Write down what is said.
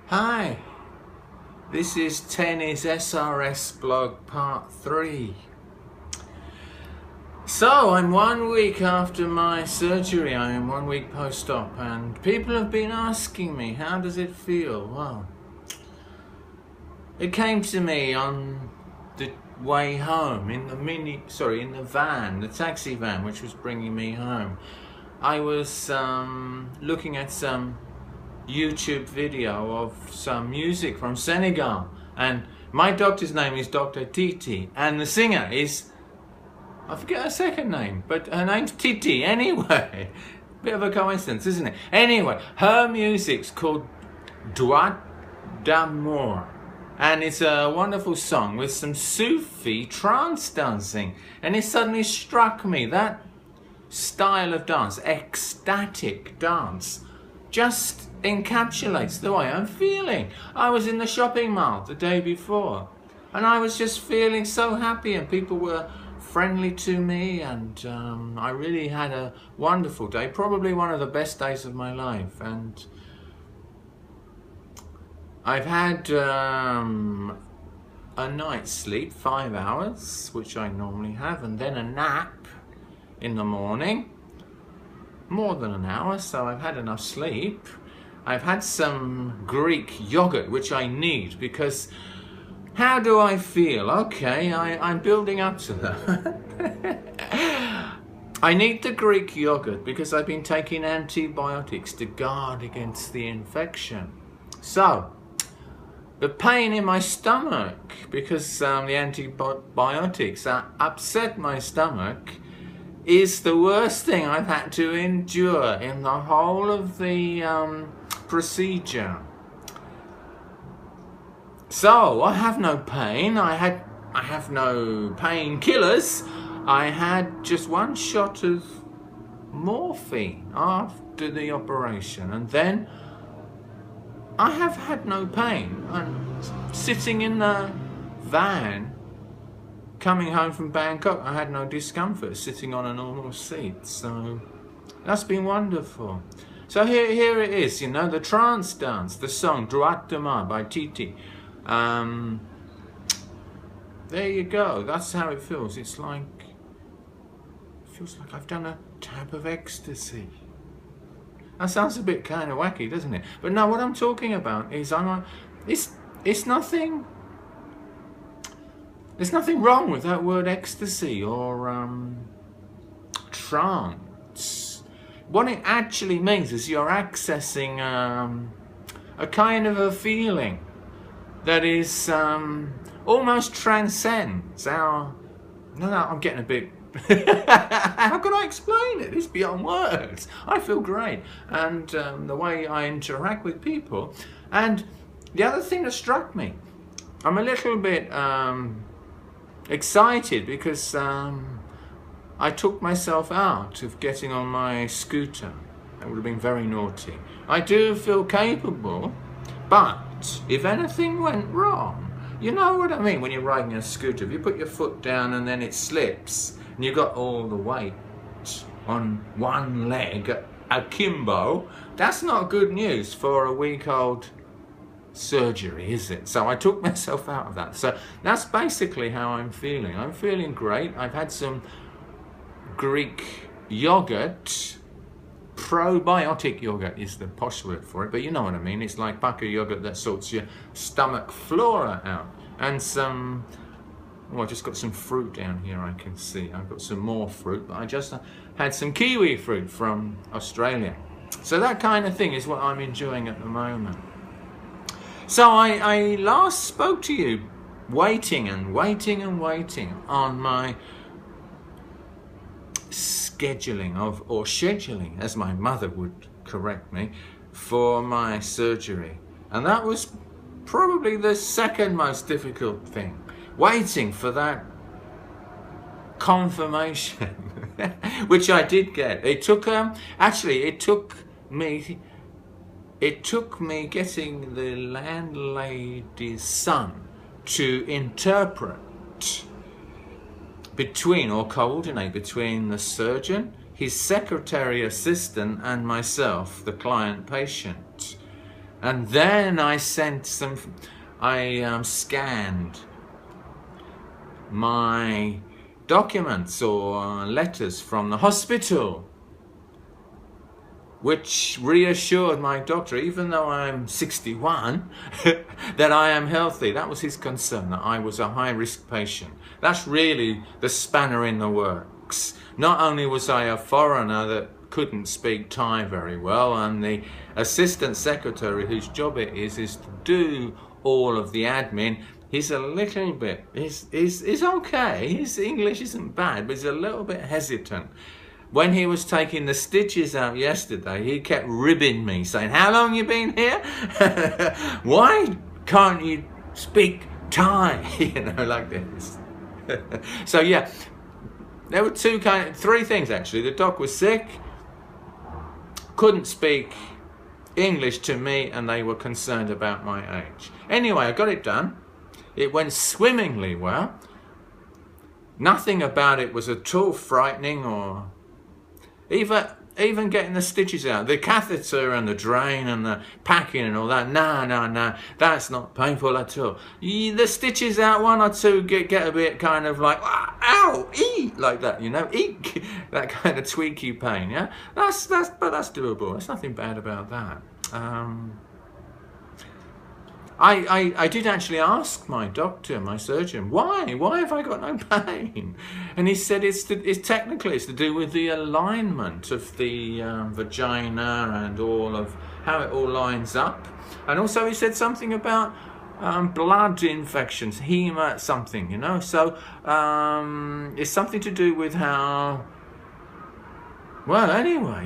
Hi, this is Tenny's SRS blog part 3. So I'm 1 week after my surgery. I am 1 week post-op, and people have been asking me, how does it feel? Well, it came to me on the way home in the van, the taxi van which was bringing me home. I was looking at some YouTube video of some music from Senegal, and my doctor's name is Dr. Titi, and the singer is, I forget her second name, but her name's Titi anyway. Bit of a coincidence, isn't it? Anyway, her music's called Droit d'Amour, and it's a wonderful song with some Sufi trance dancing, and it suddenly struck me that style of dance, ecstatic dance, just encapsulates the way I'm feeling. I was in the shopping mall the day before, and I was just feeling so happy, and people were friendly to me, and I really had a wonderful day, probably one of the best days of my life. And I've had a night's sleep, 5 hours, which I normally have, and then a nap in the morning, more than an hour, so I've had enough sleep. I've had some Greek yogurt, which I need, because how do I feel? Okay, I'm building up to that. I need the Greek yogurt because I've been taking antibiotics to guard against the infection. So, the pain in my stomach, because the antibiotics upset my stomach, is the worst thing I've had to endure in the whole of the procedure. So I have no pain. I have no painkillers. I had just 1 shot of morphine after the operation, and then I have had no pain. I'm sitting in the van coming home from Bangkok. I had no discomfort sitting on a normal seat, so that's been wonderful. So here it is, you know, the trance dance, the song Droit d'Amour by Titi. There you go, that's how it feels. It feels like I've done a tab of ecstasy. That sounds a bit kind of wacky, doesn't it? But no, what I'm talking about is it's nothing. There's nothing wrong with that word ecstasy or trance. What it actually means is you're accessing a kind of a feeling that is almost transcends our... No, I'm getting a bit... How can I explain it? It's beyond words. I feel great. And the way I interact with people. And the other thing that struck me, I'm a little bit excited because I took myself out of getting on my scooter. That would have been very naughty. I do feel capable, but if anything went wrong, you know what I mean, when you're riding a scooter, if you put your foot down and then it slips and you've got all the weight on one leg akimbo, that's not good news for a week-old surgery, is it? So I took myself out of that. So that's basically how I'm feeling. I'm feeling great. I've had some Greek yogurt. Probiotic yogurt is the posh word for it, but you know what I mean. It's like bucket yogurt that sorts your stomach flora out. And some, oh, I just got some fruit down here, I can see. I've got some more fruit, but I just had some kiwi fruit from Australia. So that kind of thing is what I'm enjoying at the moment. So I last spoke to you waiting on my scheduling, as my mother would correct me, for my surgery. And that was probably the second most difficult thing, waiting for that confirmation, which I did get. It took me getting the landlady's son to interpret between, or coordinate between, the surgeon, his secretary assistant, and myself, the client patient. And then I scanned my documents or letters from the hospital, which reassured my doctor, even though I'm 61, that I am healthy. That was his concern, that I was a high-risk patient. That's really the spanner in the works. Not only was I a foreigner that couldn't speak Thai very well, and the assistant secretary, whose job it is to do all of the admin, he's a little bit, he's okay. His English isn't bad, but he's a little bit hesitant. When he was taking the stitches out yesterday, he kept ribbing me, saying, "How long you been here? Why can't you speak Thai?" You know, like this. So yeah, there were three things actually. The doc was sick, couldn't speak English to me, and they were concerned about my age. Anyway, I got it done. It went swimmingly well. Nothing about it was at all frightening, or even getting the stitches out, the catheter and the drain and the packing and all that. No, that's not painful at all. The stitches out, one or two get a bit kind of like, ow, like that, you know, eek, that kind of tweaky pain. Yeah, but that's doable. There's nothing bad about that. I did actually ask my doctor, my surgeon, why have I got no pain? And he said it's technically to do with the alignment of the vagina and all of how it all lines up. And also he said something about blood infections, hema something, you know. So it's something to do with how, well, anyway.